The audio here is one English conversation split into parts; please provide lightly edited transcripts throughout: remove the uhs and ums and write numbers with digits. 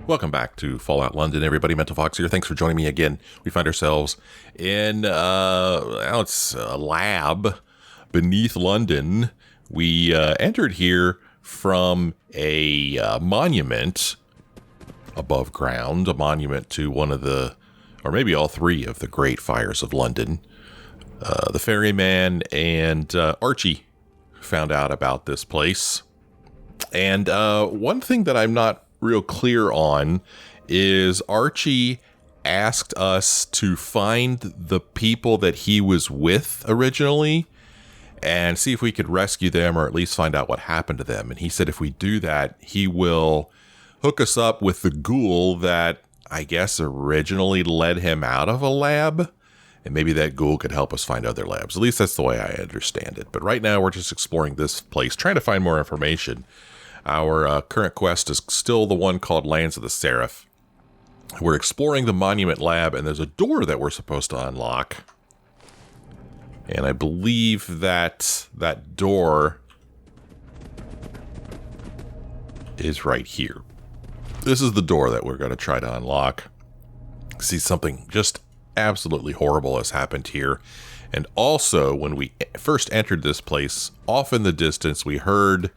Welcome back to Fallout London, everybody. Mental Fox here. Thanks for joining me again. We find ourselves in it's a lab beneath London. We entered here from a monument above ground, a monument to one of the, or maybe all three of the great fires of London. The ferryman and Archie found out about this place. And one thing that I'm not real clear on is Archie asked us to find the people that he was with originally and see if we could rescue them or at least find out what happened to them. And he said if we do that, he will hook us up with the ghoul that I guess originally led him out of a lab. And maybe that ghoul could help us find other labs. At least that's the way I understand it. But right now we're just exploring this place, trying to find more information. Our current quest is still the one called Lands of the Seraph. We're exploring the Monument Lab, and there's a door that we're supposed to unlock. And I believe that that door is right here. This is the door that we're going to try to unlock. See, something just absolutely horrible has happened here. And also, when we first entered this place, off in the distance, we heard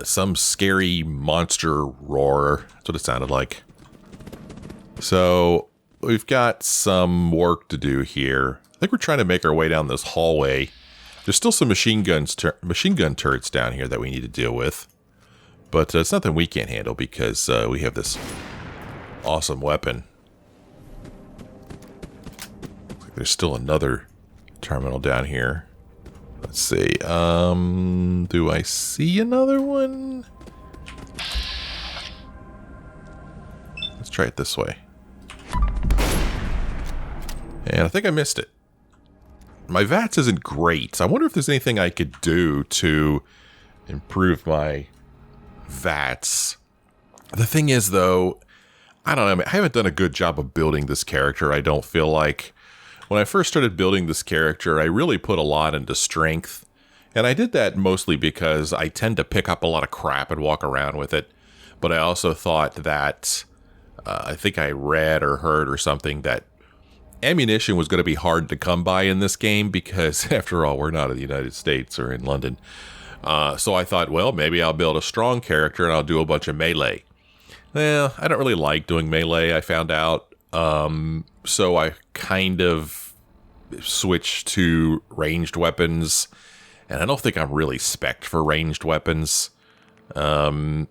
some scary monster roar. That's what it sounded like. So we've got some work to do here. I think we're trying to make our way down this hallway. There's still some machine gun turrets down here that we need to deal with. But it's nothing we can't handle because we have this awesome weapon. Looks like there's still another terminal down here. Let's see. Do I see another one? Let's try it this way. And I think I missed it. My VATS isn't great. I wonder if there's anything I could do to improve my VATS. The thing is, though, I don't know. I haven't done a good job of building this character, I don't feel like. When I first started building this character, I really put a lot into strength. And I did that mostly because I tend to pick up a lot of crap and walk around with it. But I also thought that, I think I read or heard or something that ammunition was going to be hard to come by in this game because, after all, we're not in the United States or in London. So I thought, well, maybe I'll build a strong character and I'll do a bunch of melee. Well, I don't really like doing melee, I found out. So I kind of switched to ranged weapons, and I don't think I'm really spec'd for ranged weapons. Yeah,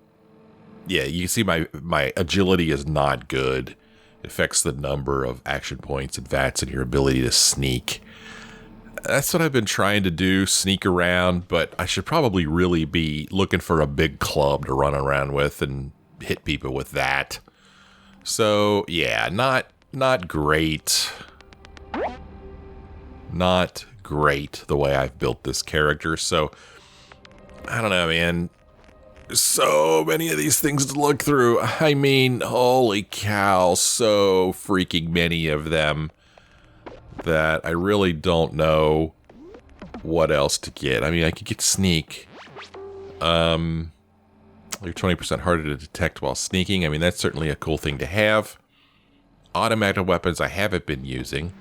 you can see my agility is not good. It affects the number of action points and VATS and your ability to sneak. That's what I've been trying to do, sneak around, but I should probably really be looking for a big club to run around with and hit people with that. So, yeah, not great. Not great the way I've built this character. So, I don't know, man. So many of these things to look through. I mean, holy cow, so freaking many of them that I really don't know what else to get. I mean, I could get sneak. You're 20% harder to detect while sneaking. I mean, that's certainly a cool thing to have. Automatic weapons I haven't been using.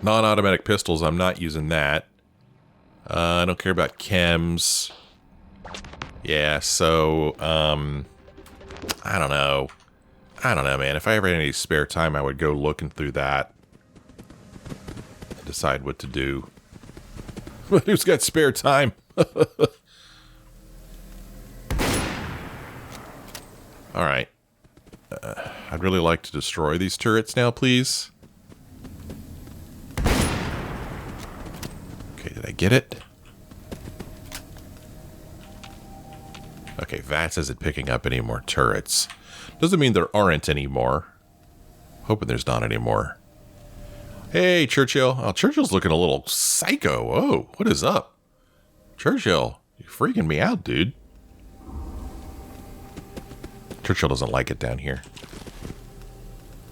Non-automatic pistols, I'm not using that. I don't care about chems. Yeah, so, I don't know. I don't know, man. If I ever had any spare time, I would go looking through that. Decide what to do. Who's got spare time? Alright. I'd really like to destroy these turrets now, please. Okay, did I get it? Okay, VATS isn't picking up any more turrets. Doesn't mean there aren't any more. Hoping there's not any more. Hey, Churchill. Oh, Churchill's looking a little psycho. Oh, what is up? Churchill, you're freaking me out, dude. Churchill doesn't like it down here.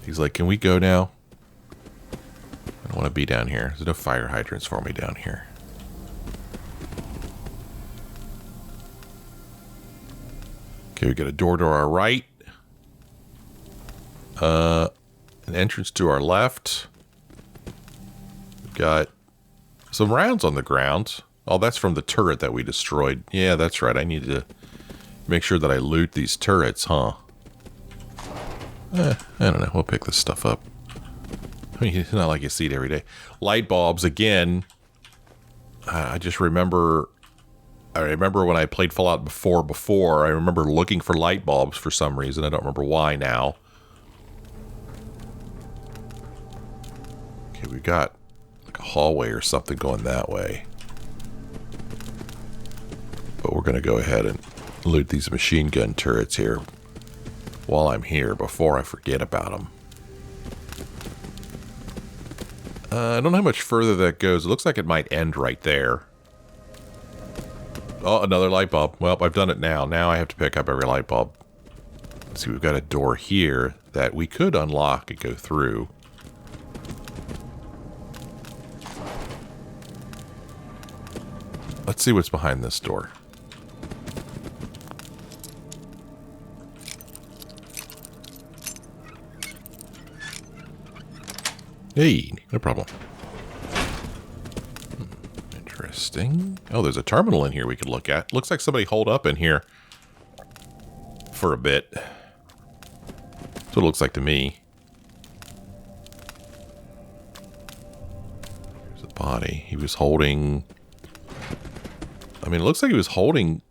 He's like, can we go now? I don't want to be down here. There's no fire hydrants for me down here. Okay, we got a door to our right. An entrance to our left. We've got some rounds on the ground. Oh, that's from the turret that we destroyed. Yeah, that's right. I need to make sure that I loot these turrets, huh? I don't know. We'll pick this stuff up. I mean, it's not like you see it every day. Light bulbs, again. I just remember... I remember when I played Fallout before, I remember looking for light bulbs for some reason. I don't remember why now. Okay, we got like a hallway or something going that way. But we're going to go ahead and loot these machine gun turrets here while I'm here before I forget about them. I don't know how much further that goes. It looks like it might end right there. Oh, another light bulb. Well, I've done it now. Now I have to pick up every light bulb. Let's see, we've got a door here that we could unlock and go through. Let's see what's behind this door. Hey, no problem. Interesting. Oh, there's a terminal in here we could look at. Looks like somebody holed up in here for a bit. That's what it looks like to me. There's a body. He was holding... I mean, it looks like he was holding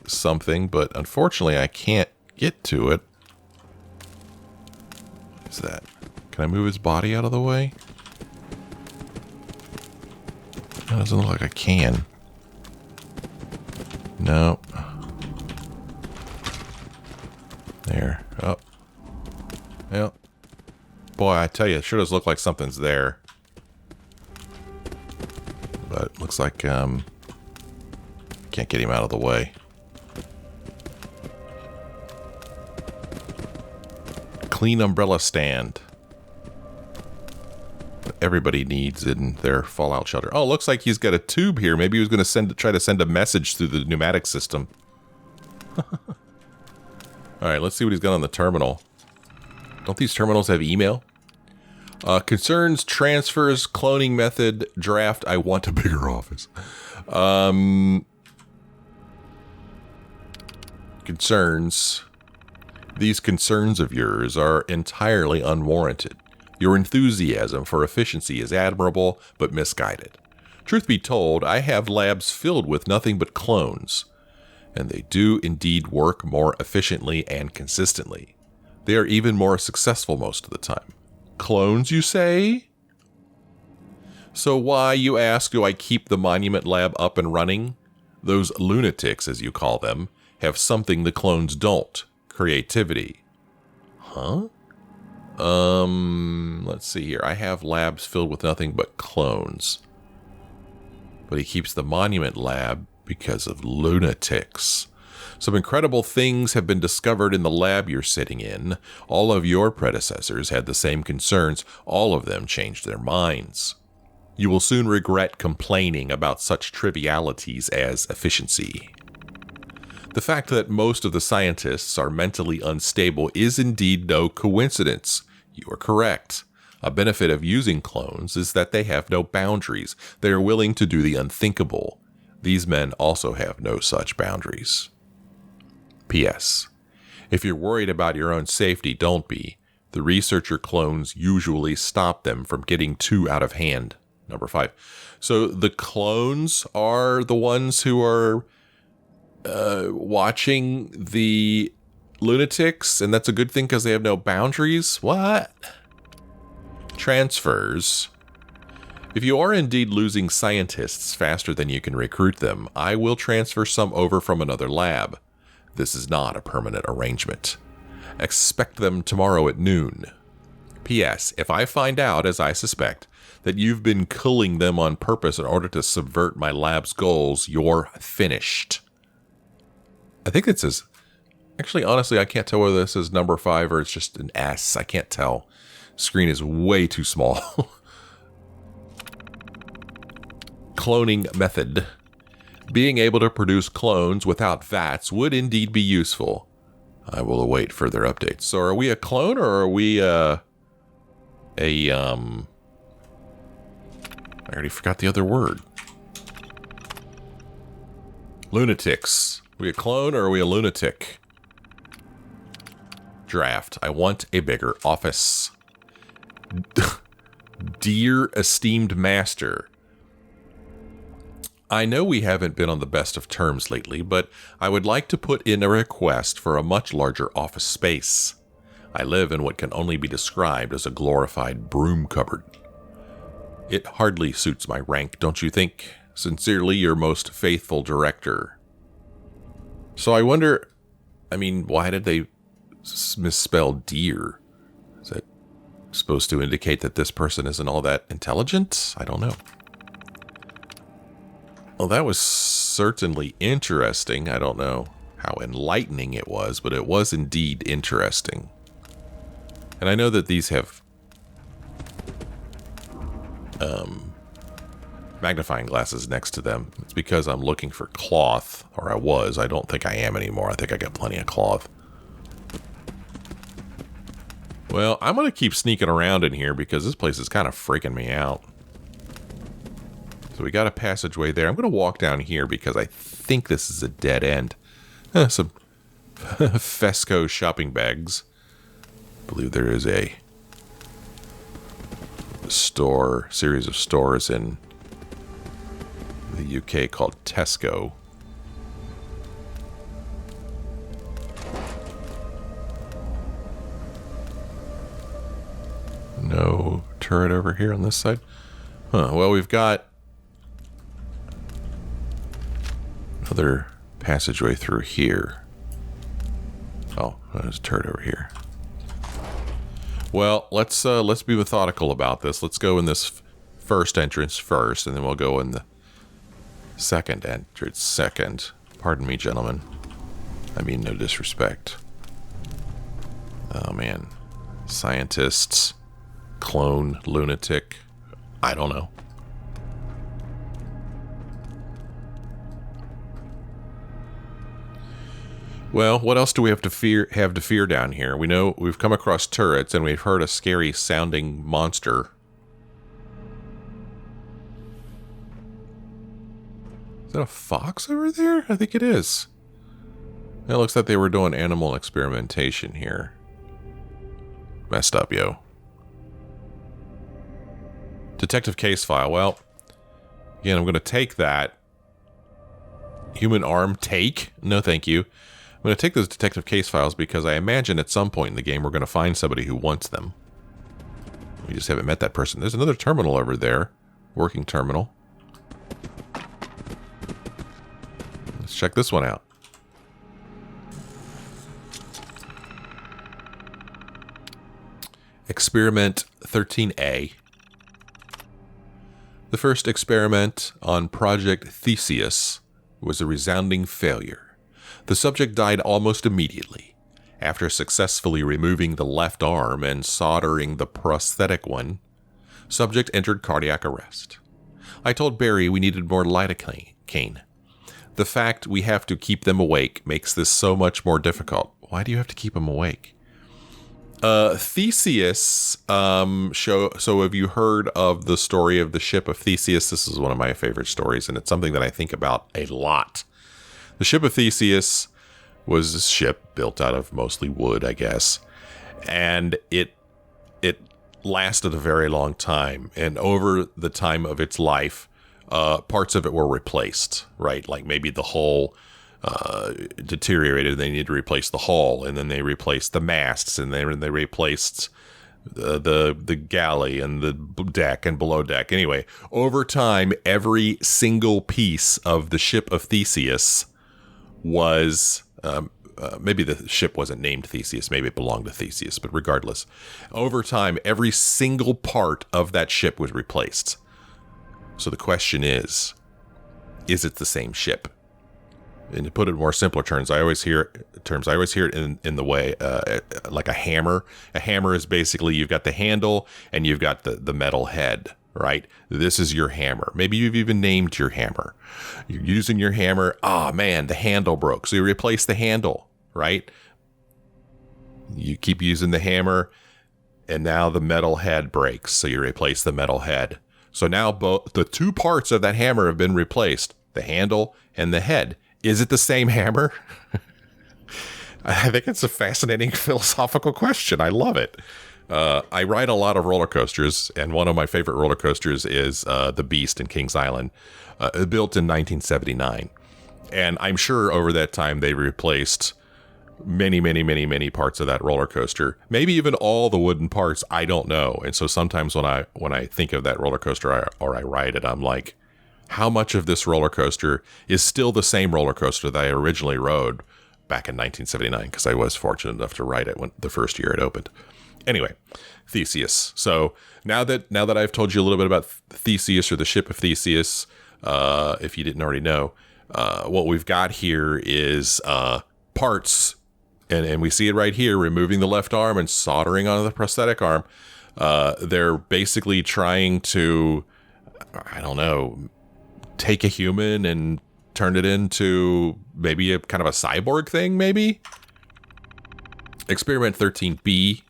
something, but unfortunately I can't get to it. What is that? Can I move his body out of the way? It doesn't look like I can. No. There. Oh. Well. Boy, I tell you, it sure does look like something's there. But it looks like, can't get him out of the way. Clean umbrella stand. Everybody needs in their Fallout shelter. Oh, looks like he's got a tube here. Maybe he was going to try to send a message through the pneumatic system. All right, let's see what he's got on the terminal. Don't these terminals have email? Concerns, transfers, cloning method, draft. I want a bigger office. Concerns. These concerns of yours are entirely unwarranted. Your enthusiasm for efficiency is admirable, but misguided. Truth be told, I have labs filled with nothing but clones, and they do indeed work more efficiently and consistently. They are even more successful most of the time. Clones, you say? So why, you ask, do I keep the Monument Lab up and running? Those lunatics, as you call them, have something the clones don't. Creativity. Huh? Let's see here. I have labs filled with nothing but clones. But he keeps the Monument Lab because of lunatics. Some incredible things have been discovered in the lab you're sitting in. All of your predecessors had the same concerns. All of them changed their minds. You will soon regret complaining about such trivialities as efficiency. The fact that most of the scientists are mentally unstable is indeed no coincidence. You are correct. A benefit of using clones is that they have no boundaries. They are willing to do the unthinkable. These men also have no such boundaries. P.S. If you're worried about your own safety, don't be. The researcher clones usually stop them from getting too out of hand. Number 5. So the clones are the ones who are watching the lunatics, and that's a good thing because they have no boundaries? What? Transfers. If you are indeed losing scientists faster than you can recruit them, I will transfer some over from another lab. This is not a permanent arrangement. Expect them tomorrow at noon. P.S. If I find out, as I suspect, that you've been killing them on purpose in order to subvert my lab's goals, you're finished. I think it says... Actually, honestly, I can't tell whether this is number 5 or it's just an S. I can't tell. Screen is way too small. Cloning method. Being able to produce clones without vats would indeed be useful. I will await further updates. So are we a clone or are we I already forgot the other word. Lunatics. Are we a clone or are we a lunatic? Draft. I want a bigger office. Dear esteemed master, I know we haven't been on the best of terms lately, but I would like to put in a request for a much larger office space. I live in what can only be described as a glorified broom cupboard. It hardly suits my rank, don't you think? Sincerely, your most faithful director. So I wonder, I mean, why did they misspell dear? Is that supposed to indicate that this person isn't all that intelligent? I don't know. Well, that was certainly interesting. I don't know how enlightening it was, but it was indeed interesting. And I know that these have magnifying glasses next to them. It's because I'm looking for cloth, or I was. I don't think I am anymore. I think I got plenty of cloth. Well, I'm going to keep sneaking around in here because this place is kind of freaking me out. So we got a passageway there. I'm going to walk down here because I think this is a dead end. Some Fesco shopping bags. I believe there is a series of stores in the UK called Tesco. No turret over here on this side. Well, we've got another passageway through here. Oh, there's a turret over here. Well, let's be methodical about this. Let's go in this first entrance first, and then we'll go in the second entrance second. Pardon me, gentlemen. I mean no disrespect. Oh, man. Scientists, clone, lunatic. I don't know. Well, what else do we have to fear down here? We know we've come across turrets and we've heard a scary sounding monster. Is that a fox over there? I think it is. It looks like they were doing animal experimentation here. Messed up, yo. Detective case file. Well, again, I'm going to take that. Human arm take? No, thank you. I'm going to take those detective case files because I imagine at some point in the game we're going to find somebody who wants them. We just haven't met that person. There's another terminal over there. Working terminal. Let's check this one out. Experiment 13A. The first experiment on Project Theseus was a resounding failure. The subject died almost immediately. After successfully removing the left arm and soldering the prosthetic one, subject entered cardiac arrest. I told Barry we needed more lidocaine. The fact we have to keep them awake makes this so much more difficult. Why do you have to keep them awake? Theseus, so have you heard of the story of the ship of Theseus? This is one of my favorite stories, and it's something that I think about a lot. The ship of Theseus was a ship built out of mostly wood, I guess, and it lasted a very long time, and over the time of its life, parts of it were replaced, right? Like maybe the hull deteriorated, they needed to replace the hull, and then they replaced the masts, and then they replaced the galley and the deck and below deck. Anyway, over time, every single piece of the ship of Theseus was maybe the ship wasn't named Theseus, maybe it belonged to Theseus, but regardless, over time, every single part of that ship was replaced. So the question is it the same ship? And to put it in more simpler terms, I always hear it in the way like a hammer. A hammer is basically you've got the handle and you've got the metal head, right? This is your hammer. Maybe you've even named your hammer. You're using your hammer. Oh man, the handle broke. So you replace the handle, right? You keep using the hammer, and now the metal head breaks, so you replace the metal head. So now both the two parts of that hammer have been replaced, the handle and the head. Is it the same hammer? I think it's a fascinating philosophical question. I love it. I ride a lot of roller coasters, and one of my favorite roller coasters is the Beast in Kings Island, built in 1979. And I'm sure over that time they replaced many parts of that roller coaster. Maybe even all the wooden parts. I don't know. And so sometimes when I think of that roller coaster or I ride it, I'm like, how much of this roller coaster is still the same roller coaster that I originally rode back in 1979? Because I was fortunate enough to ride it when the first year it opened. Anyway, Theseus. So now that I've told you a little bit about Theseus, or the ship of Theseus, if you didn't already know, what we've got here is parts. And we see it right here, removing the left arm and soldering on the prosthetic arm. They're basically trying to, I don't know, take a human and turn it into maybe a kind of a cyborg thing, maybe? Experiment 13B.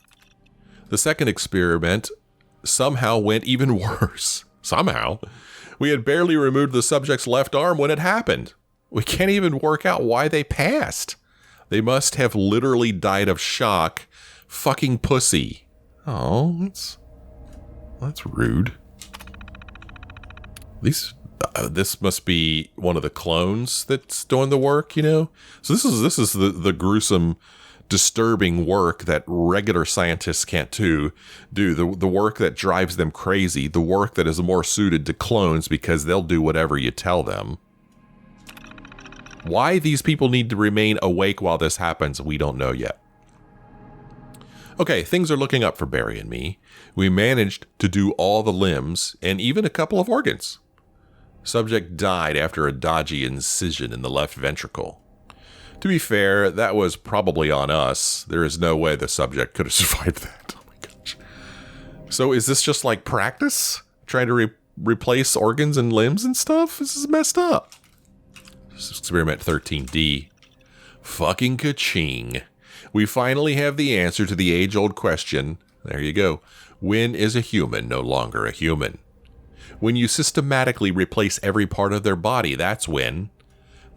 The second experiment somehow went even worse. Somehow. We had barely removed the subject's left arm when it happened. We can't even work out why they passed. They must have literally died of shock. Fucking pussy. Oh, that's rude. This must be one of the clones that's doing the work, you know? So this is the gruesome, disturbing work that regular scientists can't do. The work that drives them crazy. The work that is more suited to clones because they'll do whatever you tell them. Why these people need to remain awake while this happens, we don't know yet. Okay, things are looking up for Barry and me. We managed to do all the limbs and even a couple of organs. Subject died after a dodgy incision in the left ventricle. To be fair, that was probably on us. There is no way the subject could have survived that. Oh my gosh. So is this just like practice? Trying to replace organs and limbs and stuff? This is messed up. Experiment 13D. Fucking ka-ching. We finally have the answer to the age-old question. There you go. When is a human no longer a human? When you systematically replace every part of their body, that's when.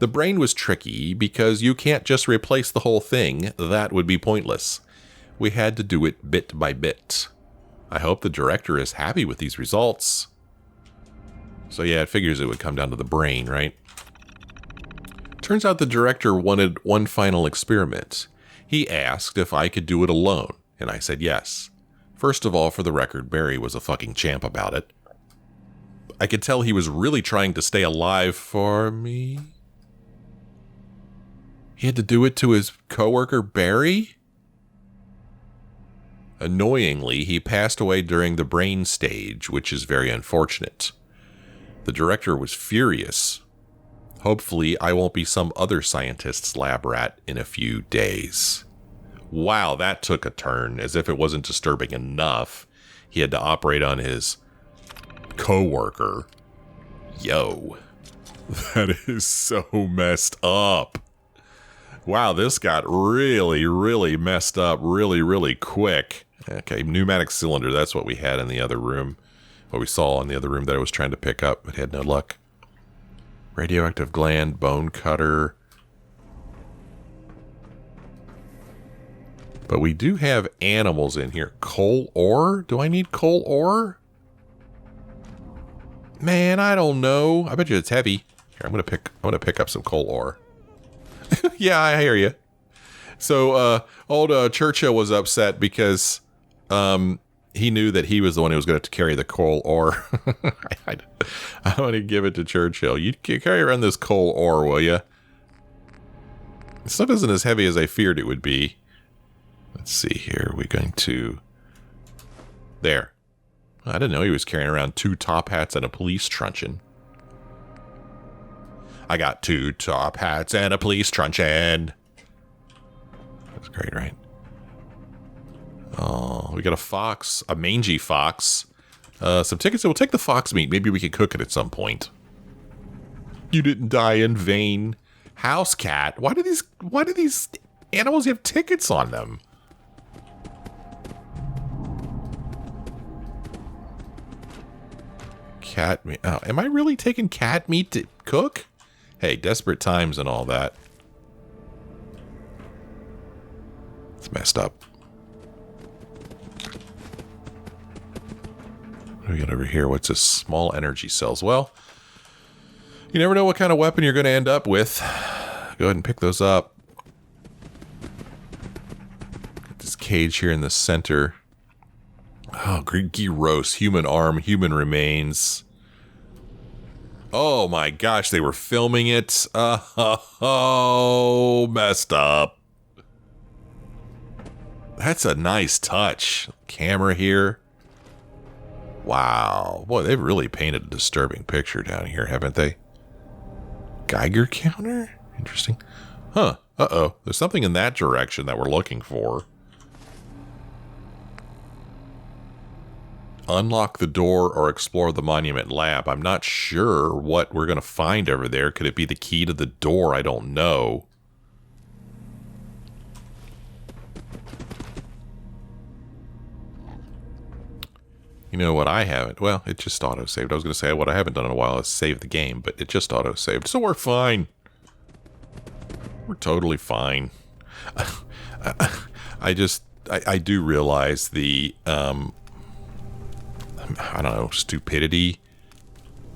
The brain was tricky because you can't just replace the whole thing. That would be pointless. We had to do it bit by bit. I hope the director is happy with these results. So yeah, it figures it would come down to the brain, right? Turns out the director wanted one final experiment. He asked if I could do it alone, and I said yes. First of all, for the record, Barry was a fucking champ about it. I could tell he was really trying to stay alive for me. He had to do it to his coworker, Barry? Annoyingly, he passed away during the brain stage, which is very unfortunate. The director was furious. Hopefully, I won't be some other scientist's lab rat in a few days. Wow, that took a turn. As if it wasn't disturbing enough, he had to operate on his coworker. Yo, that is so messed up. Wow, this got really messed up really quick. Okay, pneumatic cylinder, that's what we had in the other room. What we saw in the other room that I was trying to pick up, but had no luck. Radioactive gland, bone cutter. But we do have animals in here. Coal ore? Do I need coal ore? Man, I don't know. I bet you it's heavy. Here, I'm gonna pick up some coal ore. Yeah, I hear you. So, old Churchill was upset because he knew that he was the one who was going to have to carry the coal ore. I want to give it to Churchill. You carry around this coal ore, will you? This stuff isn't as heavy as I feared it would be. Let's see here. We're going to... There. I didn't know he was carrying around 2 top hats and a police truncheon. I got 2 top hats and a police truncheon. That's great, right? Oh, we got a fox, a mangy fox. Some tickets. We'll take the fox meat. Maybe we can cook it at some point. You didn't die in vain. House cat. Why do these animals have tickets on them? cat meat. Oh, am I really taking cat meat to cook? Hey, desperate times and all that. It's messed up. What do we got over here? What's this? Small energy cells. Well, you never know what kind of weapon you're going to end up with. Go ahead and pick those up. Got this cage here in the center. Oh, Greeky roast, human arm, human remains. Oh my gosh, they were filming it. Oh, messed up. That's a nice touch. Camera here. Wow. Boy, they've really painted a disturbing picture down here, haven't they? Geiger counter? Interesting. Huh. Uh-oh. There's something in that direction that we're looking for. Unlock the door or explore the monument lab. I'm not sure what we're going to find over there. Could it be the key to the door? I don't know. You know what I haven't? Well, it just auto-saved. I was going to say what I haven't done in a while is save the game, but it just auto-saved. So we're fine. We're totally fine. I do realize the... I don't know, stupidity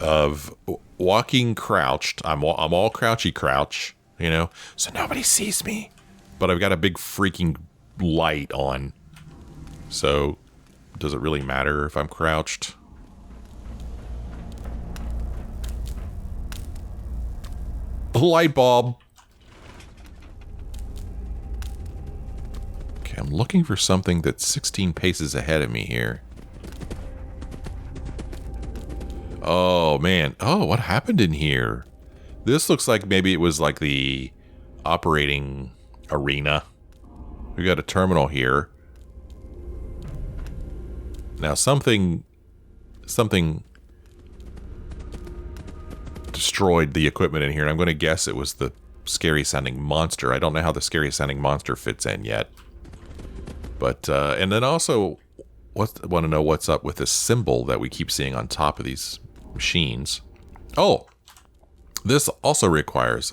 of walking crouched. I'm all crouchy crouch, you know, so nobody sees me. But I've got a big freaking light on. So, does it really matter if I'm crouched? Light bulb. Okay, I'm looking for something that's 16 paces ahead of me here. Oh, man. Oh, what happened in here? This looks like maybe it was like the operating arena. We got a terminal here. Now, something destroyed the equipment in here, and I'm going to guess it was the scary-sounding monster. I don't know how the scary-sounding monster fits in yet. But, and then also, want to know what's up with this symbol that we keep seeing on top of these machines. Oh, this also requires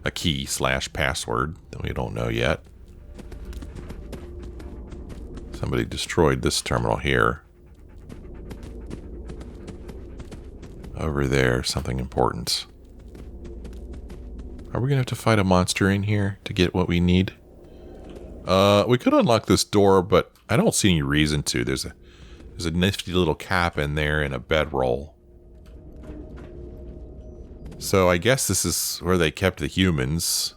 a key / password that we don't know yet. Somebody destroyed this terminal here. Over there, something important. Are we gonna have to fight a monster in here to get what we need? We could unlock this door, but I don't see any reason to. There's a nifty little cap in there and a bedroll. So I guess this is where they kept the humans.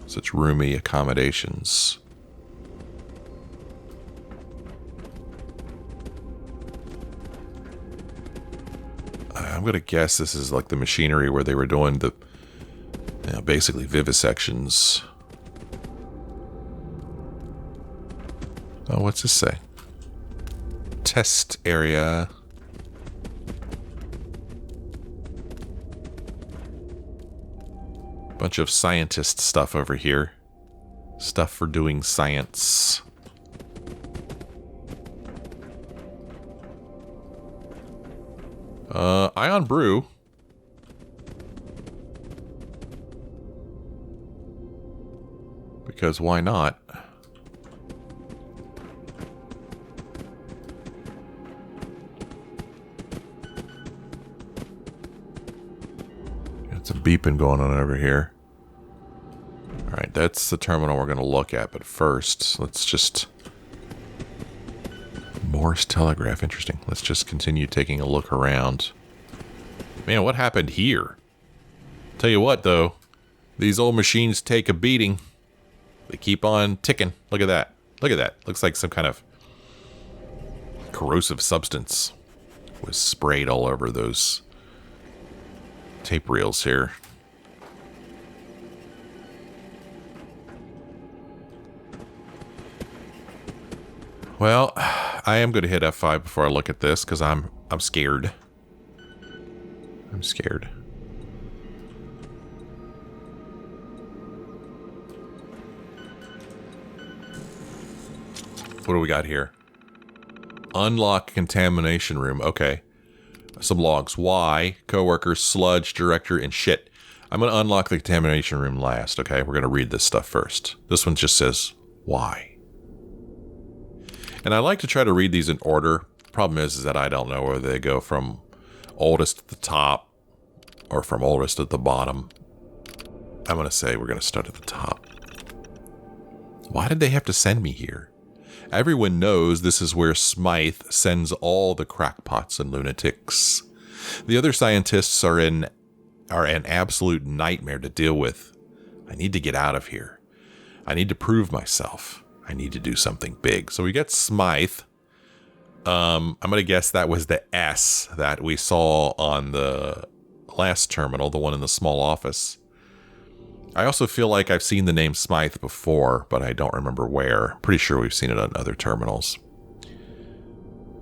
Such roomy accommodations. I'm gonna guess this is like the machinery where they were doing the, you know, basically vivisections. Oh, what's this say? Test area. Bunch of scientist stuff over here. Stuff for doing science. Ion brew. Because why not? Got some beeping going on over here. Alright, that's the terminal we're going to look at, but first, let's just... Morse telegraph, interesting. Let's just continue taking a look around. Man, what happened here? Tell you what, though, these old machines take a beating. They keep on ticking. Look at that. Look at that. Looks like some kind of corrosive substance was sprayed all over those tape reels here. Well, I am going to hit F5 before I look at this because I'm scared. I'm scared. What do we got here? Unlock contamination room. Okay. Some logs. Why? Coworkers, sludge, director, and shit. I'm going to unlock the contamination room last, okay? We're going to read this stuff first. This one just says, why? And I like to try to read these in order. Problem is that I don't know whether they go from oldest at the top or from oldest at the bottom. I'm going to say we're going to start at the top. Why did they have to send me here? Everyone knows this is where Smythe sends all the crackpots and lunatics. The other scientists are an absolute nightmare to deal with. I need to get out of here. I need to prove myself. I need to do something big. So we get Smythe. I'm going to guess that was the S that we saw on the last terminal, the one in the small office. I also feel like I've seen the name Smythe before, but I don't remember where. Pretty sure we've seen it on other terminals.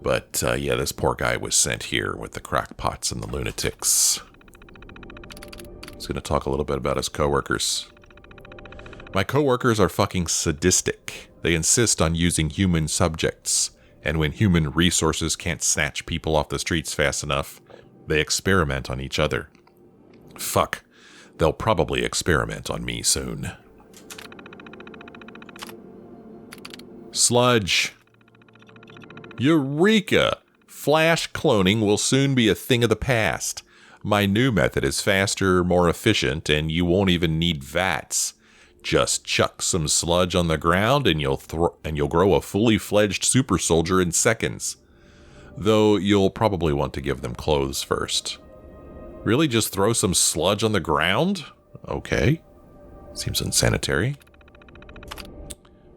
But yeah, this poor guy was sent here with the crackpots and the lunatics. He's going to talk a little bit about his coworkers. My coworkers are fucking sadistic. They insist on using human subjects. And when human resources can't snatch people off the streets fast enough, they experiment on each other. Fuck. They'll probably experiment on me soon. Sludge. Eureka! Flash cloning will soon be a thing of the past. My new method is faster, more efficient, and you won't even need vats. Just chuck some sludge on the ground and you'll grow a fully fledged super soldier in seconds. Though you'll probably want to give them clothes first. Really, just throw some sludge on the ground? Okay. Seems unsanitary.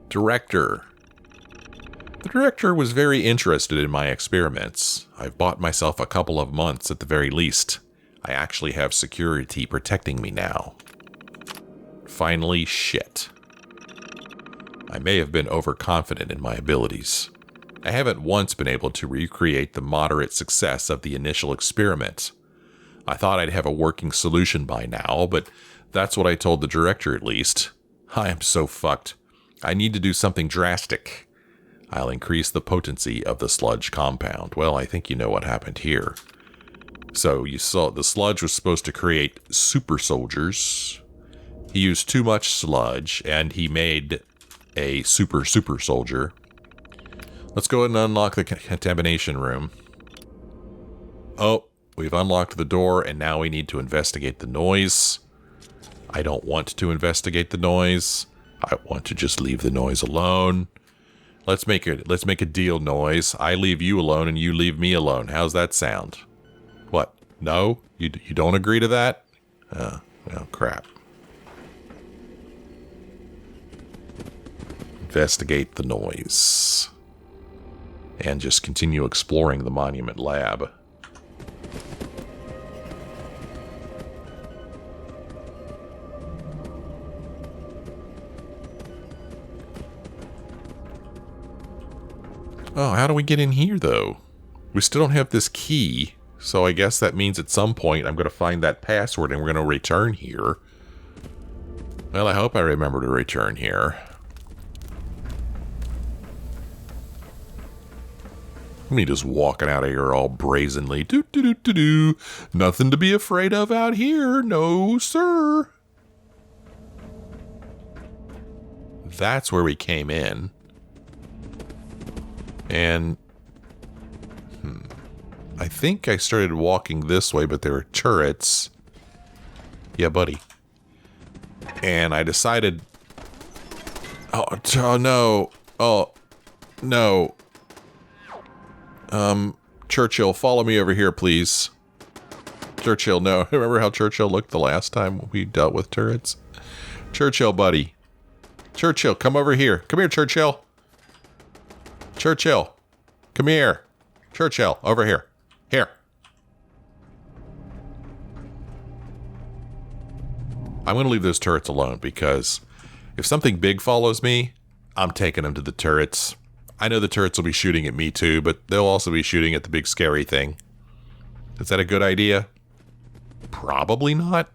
Director. The director was very interested in my experiments. I've bought myself a couple of months at the very least. I actually have security protecting me now. Finally, shit. I may have been overconfident in my abilities. I haven't once been able to recreate the moderate success of the initial experiment. I thought I'd have a working solution by now, but that's what I told the director at least. I am so fucked. I need to do something drastic. I'll increase the potency of the sludge compound. Well, I think you know what happened here. So you saw the sludge was supposed to create super soldiers. He used too much sludge, and he made a super soldier. Let's go ahead and unlock the contamination room. Oh. We've unlocked the door, and now we need to investigate the noise. I don't want to investigate the noise. I want to just leave the noise alone. Let's make a deal, noise. I leave you alone, and you leave me alone. How's that sound? What? No? You don't agree to that? Oh, crap. Investigate the noise. And just continue exploring the monument lab. Oh, how do we get in here, though? We still don't have this key, so I guess that means at some point I'm going to find that password and we're going to return here. Well, I hope I remember to return here. Me just walking out of here all brazenly. Do. Nothing to be afraid of out here. No, sir. That's where we came in. And I think I started walking this way, but there were turrets. Yeah, buddy. And I decided... Oh, no. Oh, no. Churchill, follow me over here, please. Churchill, no. Remember how Churchill looked the last time we dealt with turrets? Churchill, buddy. Churchill, come over here. Come here, Churchill. Churchill, come here. Churchill, over here. Here. I'm going to leave those turrets alone because if something big follows me, I'm taking them to the turrets. I know the turrets will be shooting at me too, but they'll also be shooting at the big scary thing. Is that a good idea? Probably not.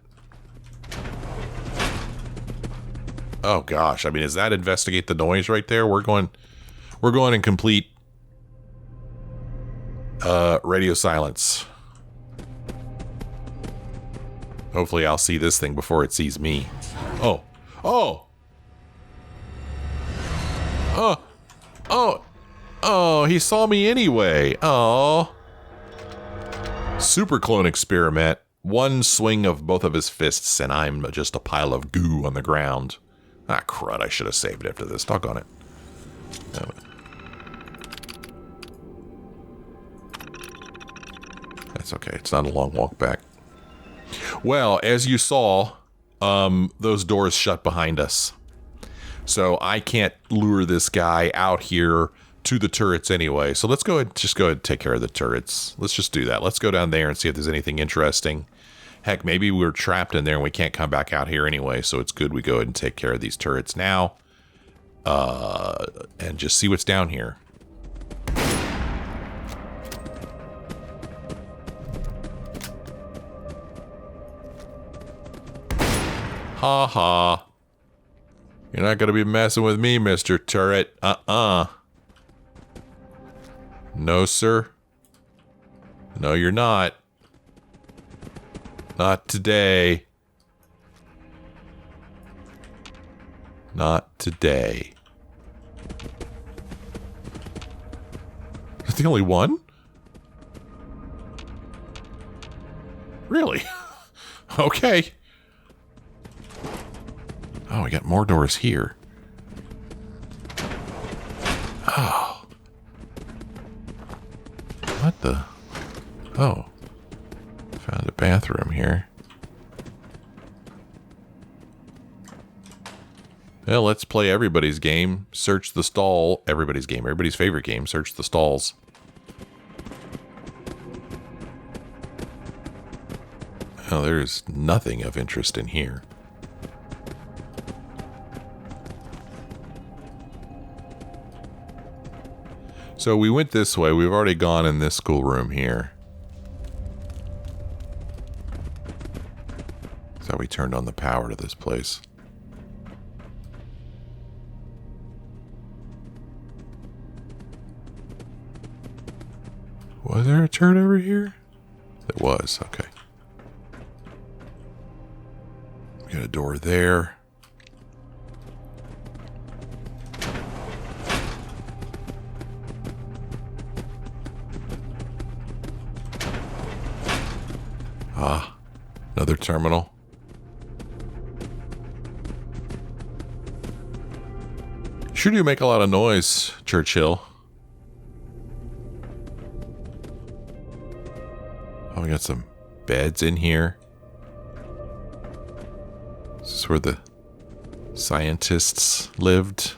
Oh gosh, I mean, is that investigate the noise right there? We're going We're going in complete radio silence. Hopefully I'll see this thing before it sees me. Oh. Oh! Oh! Oh! Oh, he saw me anyway. Oh. Super clone experiment. One swing of both of his fists, and I'm just a pile of goo on the ground. Ah, crud. I should have saved after this. Doggone it. That's okay. It's not a long walk back. Well, as you saw, those doors shut behind us. So I can't lure this guy out here to the turrets anyway. So let's go ahead and take care of the turrets. Let's just do that. Let's go down there and see if there's anything interesting. Heck, maybe we're trapped in there and we can't come back out here anyway. So it's good we go ahead and take care of these turrets now. And just see what's down here. Ha ha. You're not gonna be messing with me, Mr. Turret. No, sir. No, you're not. Not today. Not today. Is that the only one? Really? Okay. Oh, we got more doors here. Oh. What the? Oh. Found a bathroom here. Well, let's play everybody's game. Search the stall. Everybody's game. Everybody's favorite game. Search the stalls. Oh, there's nothing of interest in here. So we went this way. We've already gone in this schoolroom here. So we turned on the power to this place. Was there a turret over here? There was, okay. We got a door there. Ah, another terminal. Sure do make a lot of noise, Churchill. Oh, we got some beds in here. This is where the scientists lived.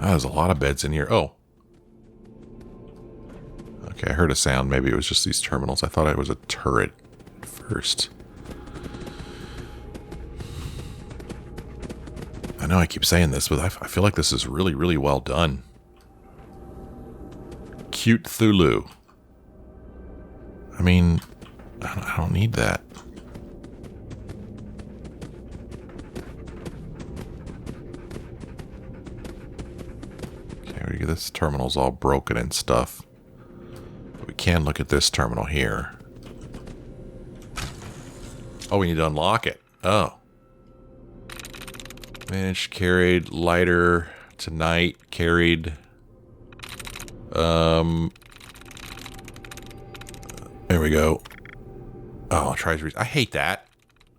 Oh, there's a lot of beds in here. Oh. Okay, I heard a sound. Maybe it was just these terminals. I thought it was a turret at first. I know I keep saying this, but I feel like this is really, really well done. Cute Thulu. I mean, I don't need that. Okay, this terminal's all broken and stuff. But we can look at this terminal here. Oh, we need to unlock it. Oh. Managed, carried, lighter, tonight, carried. There we go. Oh, tries. I hate that.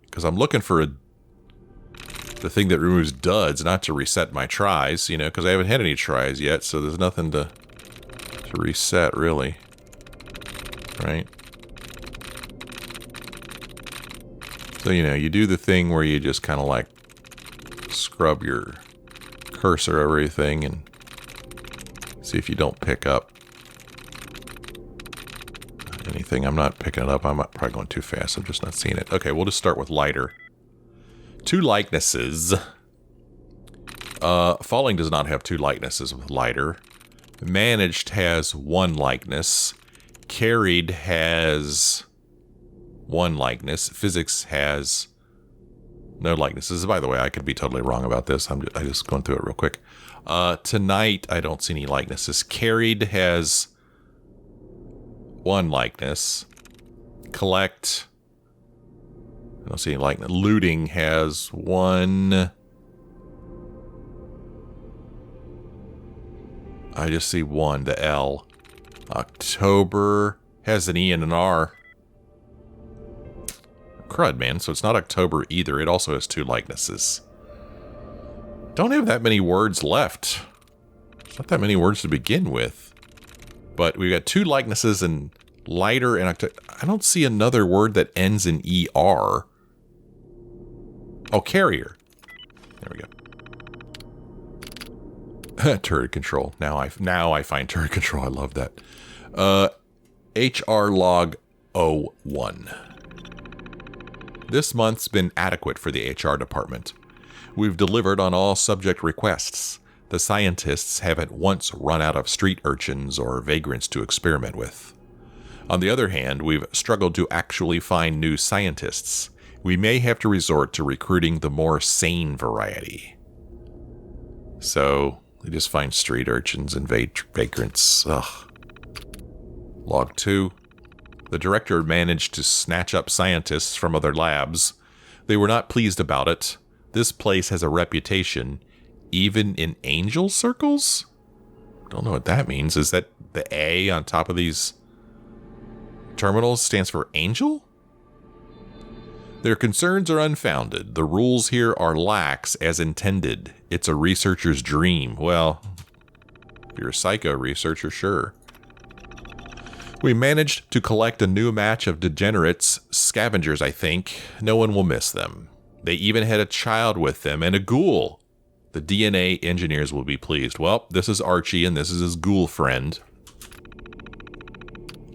Because I'm looking for the thing that removes duds, not to reset my tries, you know, because I haven't had any tries yet, so there's nothing to reset, really. Right? So, you know, you do the thing where you just kind of like scrub your cursor over everything and see if you don't pick up anything. I'm not picking it up. I'm probably going too fast. I'm just not seeing it. Okay, we'll just start with lighter. 2 likenesses. Falling does not have 2 likenesses with lighter. Managed has 1 likeness. Carried has 1 likeness. Physics has No likenesses. By the way, I could be totally wrong about this. I'm just going through it real quick. Tonight, I don't see any likenesses. Carried has 1 likeness. Collect. I don't see any likeness. Looting has 1. I just see 1, the L. October has an E and an R. Crud, man. So it's not October either. It also has 2 likenesses. Don't have that many words left. It's not that many words to begin with. But we've got 2 likenesses and lighter and October. I don't see another word that ends in ER. Oh, carrier. There we go. Turret control. Now I find turret control. I love that. HR log 01. This month's been adequate for the HR department. We've delivered on all subject requests. The scientists have at once run out of street urchins or vagrants to experiment with. On the other hand, we've struggled to actually find new scientists. We may have to resort to recruiting the more sane variety. So, they just find street urchins and vagrants. Ugh. Log 2. The director managed to snatch up scientists from other labs. They were not pleased about it. This place has a reputation, even in angel circles? Don't know what that means. Is that the A on top of these terminals stands for angel? Their concerns are unfounded. The rules here are lax as intended. It's a researcher's dream. Well, if you're a psycho researcher, sure. We managed to collect a new match of degenerates, scavengers, I think. No one will miss them. They even had a child with them and a ghoul. The DNA engineers will be pleased. Well, this is Archie and this is his ghoul friend.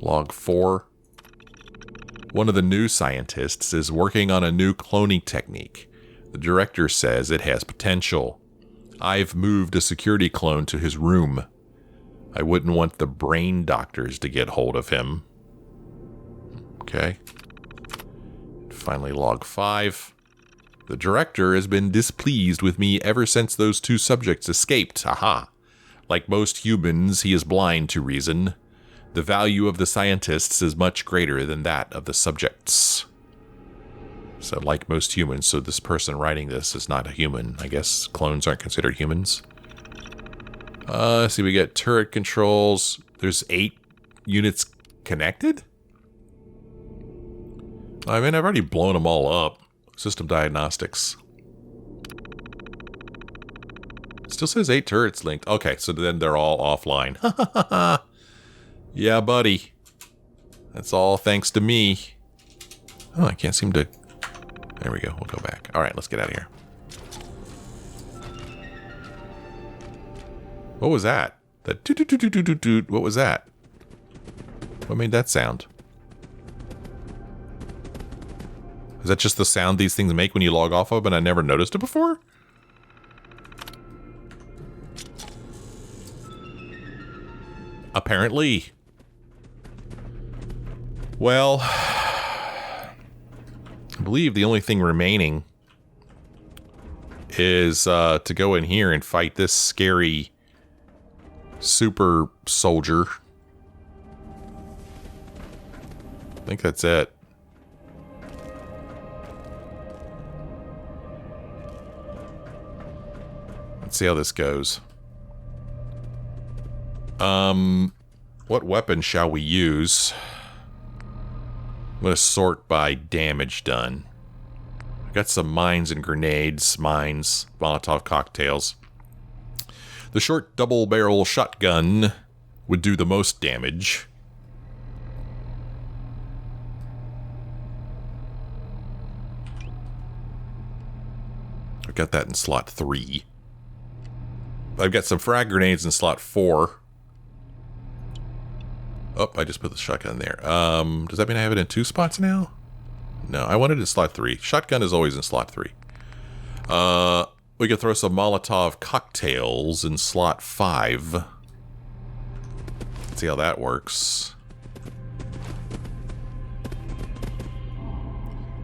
Log 4. One of the new scientists is working on a new cloning technique. The director says it has potential. I've moved a security clone to his room. I wouldn't want the brain doctors to get hold of him. Okay. Finally, log 5. The director has been displeased with me ever since those 2 subjects escaped. Aha. Like most humans, he is blind to reason. The value of the scientists is much greater than that of the subjects. So, like most humans, so this person writing this is not a human. I guess clones aren't considered humans. See, we get turret controls. There's 8 units connected? I mean, I've already blown them all up. System diagnostics. Still says 8 turrets linked. Okay, so then they're all offline. Yeah, buddy. That's all thanks to me. Oh, I can't seem to... There we go. We'll go back. All right, let's get out of here. What was that? That doot-doot-doot-doot-doot. What was that? What made that sound? Is that just the sound these things make when you log off of them and I never noticed it before? Apparently. Well, I believe the only thing remaining is to go in here and fight this scary super soldier. I think that's it. Let's see how this goes. What weapon shall we use? I'm going to sort by damage done. I've got some mines and grenades, mines, Molotov cocktails. The short double-barrel shotgun would do the most damage. I've got that in slot 3. I've got some frag grenades in slot 4. Oh, I just put the shotgun there. Does that mean I have it in 2 spots now? No, I want it in slot 3. Shotgun is always in slot 3. We could throw some Molotov cocktails in slot 5. Let's see how that works.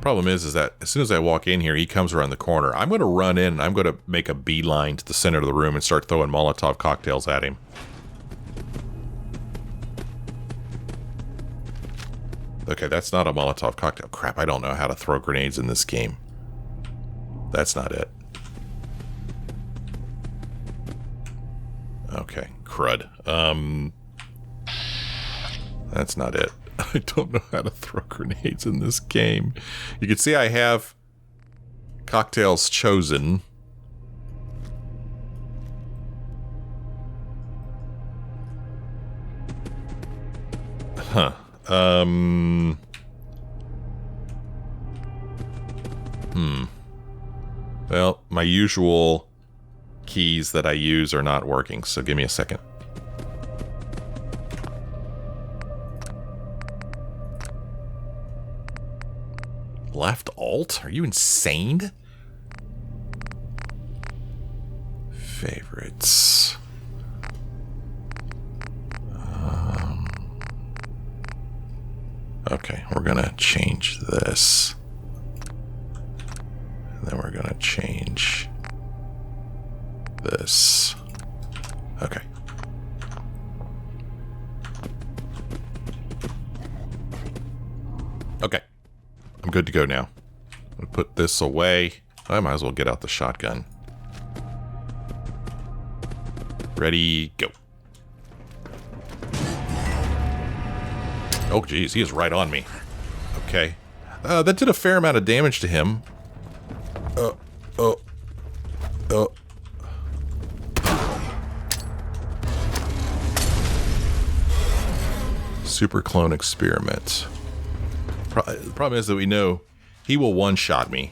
Problem is that as soon as I walk in here, he comes around the corner. I'm going to run in and I'm going to make a beeline to the center of the room and start throwing Molotov cocktails at him. Okay, that's not a Molotov cocktail. Crap, I don't know how to throw grenades in this game. That's not it. Okay, crud. That's not it. I don't know how to throw grenades in this game. You can see I have cocktails chosen. Huh. Well, my usual keys that I use are not working, so give me a second. Left alt? Are you insane? Favorites. Okay, we're gonna change this. And then we're gonna change this. Okay. Okay. I'm good to go now. I'm gonna put this away. I might as well get out the shotgun. Ready, go. Oh, geez, he is right on me. Okay. That did a fair amount of damage to him. Super clone experiment. The problem is that we know he will one-shot me.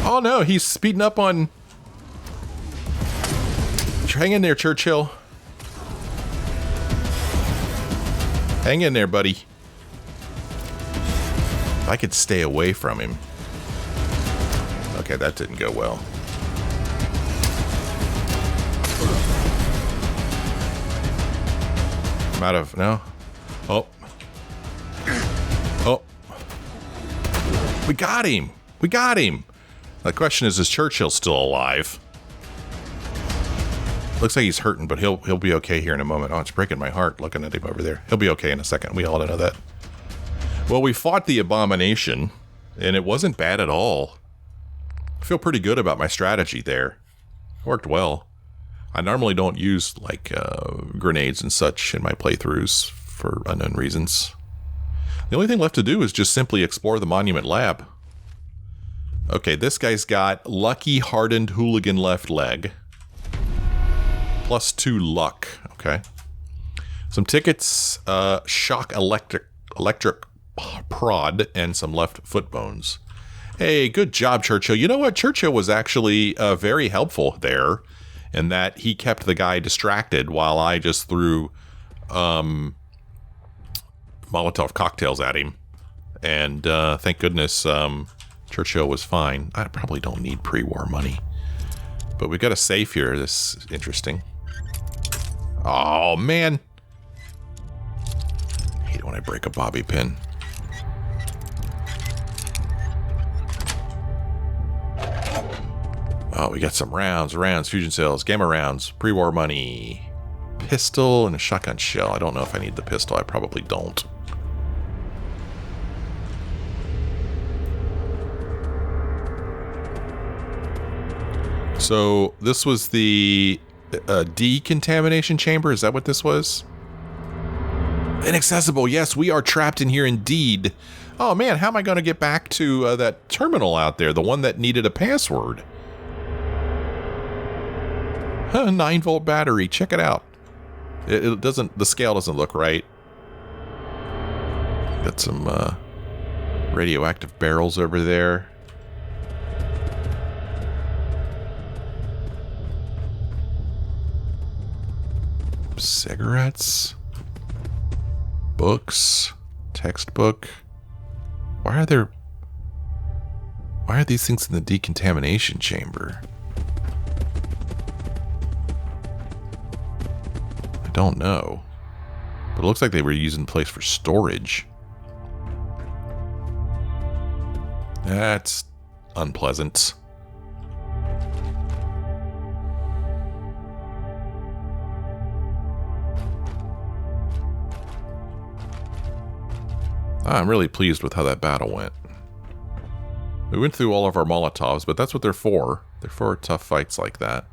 Oh no, he's speeding up on... Hang in there, Churchill. Hang in there, buddy. If I could stay away from him. Okay, that didn't go well. I'm out of... No. Oh. Oh. We got him. We got him. The question is Churchill still alive? Looks like he's hurting, but he'll be okay here in a moment. Oh, it's breaking my heart looking at him over there. He'll be okay in a second. We all know that. Well, we fought the abomination, and it wasn't bad at all. I feel pretty good about my strategy there. It worked well. I normally don't use, like, grenades and such in my playthroughs for unknown reasons. The only thing left to do is just simply explore the Monument Lab. Okay, this guy's got Lucky Hardened Hooligan Left Leg. +2 luck. Okay. Some tickets, shock electric prod, and some left foot bones. Hey, good job, Churchill. You know what? Churchill was actually very helpful there in that he kept the guy distracted while I just threw Molotov cocktails at him. And thank goodness Churchill was fine. I probably don't need pre-war money. But we got a safe here. This is interesting. Oh, man. I hate it when I break a bobby pin. Oh, we got some rounds, fusion cells, gamma rounds, pre-war money, pistol, and a shotgun shell. I don't know if I need the pistol. I probably don't. So this was the decontamination chamber. Is that what this was? Inaccessible. Yes, we are trapped in here indeed. Oh man, how am I going to get back to that terminal out there? The one that needed a password. 9-volt battery. Check it out. It doesn't. The scale doesn't look right. Got some radioactive barrels over there. Cigarettes, books, textbook. Why are these things in the decontamination chamber? I don't know, but it looks like they were using the place for storage. That's unpleasant. I'm really pleased with how that battle went. We went through all of our Molotovs, but that's what they're for. They're for tough fights like that.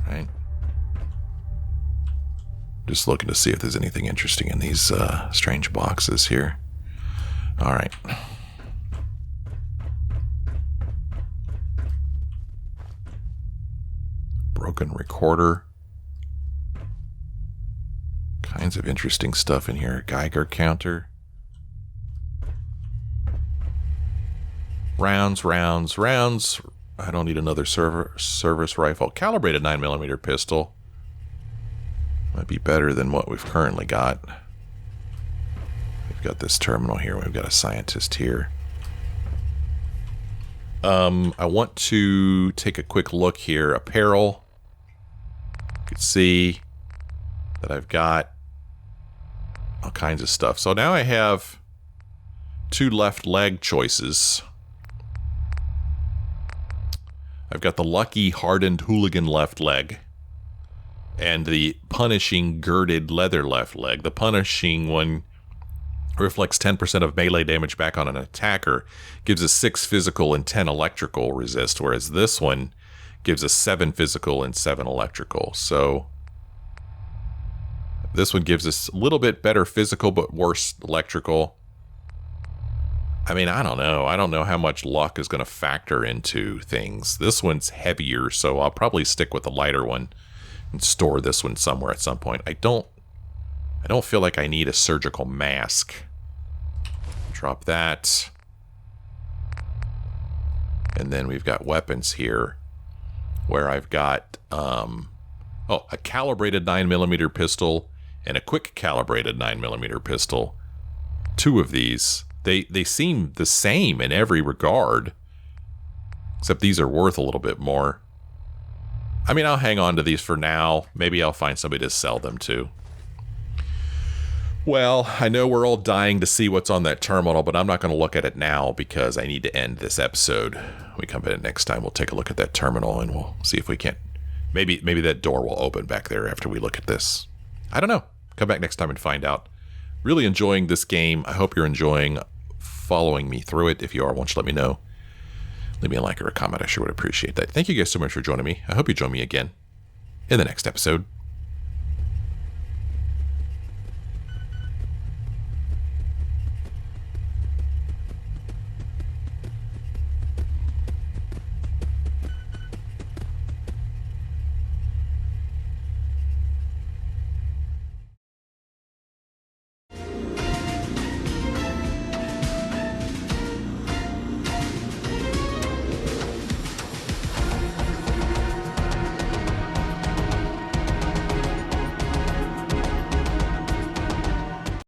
Right? Just looking to see if there's anything interesting in these strange boxes here. Alright. Broken recorder. Kinds of interesting stuff in here. Geiger counter. Rounds. I don't need another service rifle. Calibrated 9mm pistol. Might be better than what we've currently got. We've got this terminal here. We've got a scientist here. I want to take a quick look here. Apparel. You can see that I've got all kinds of stuff. So now I have 2 left leg choices. I've got the lucky hardened hooligan left leg and the punishing girded leather left leg. The punishing one reflects 10% of melee damage back on an attacker, gives us 6 physical and 10 electrical resist, whereas this one gives us 7 physical and 7 electrical. So this one gives us a little bit better physical but worse electrical. I mean, I don't know. I don't know how much luck is going to factor into things. This one's heavier, so I'll probably stick with the lighter one and store this one somewhere at some point. I don't feel like I need a surgical mask. Drop that. And then we've got weapons here where I've got a calibrated 9mm pistol and a quick calibrated 9mm pistol. 2 of these. They seem the same in every regard, except these are worth a little bit more. I mean, I'll hang on to these for now. Maybe I'll find somebody to sell them to. Well, I know we're all dying to see what's on that terminal, but I'm not going to look at it now because I need to end this episode. When we come in next time, we'll take a look at that terminal and we'll see if we can't. Maybe that door will open back there after we look at this. I don't know. Come back next time and find out. Really enjoying this game. I hope you're enjoying following me through it. If you are, why don't you let me know? Leave me a like or a comment. I sure would appreciate that. Thank you guys so much for joining me. I hope you join me again in the next episode.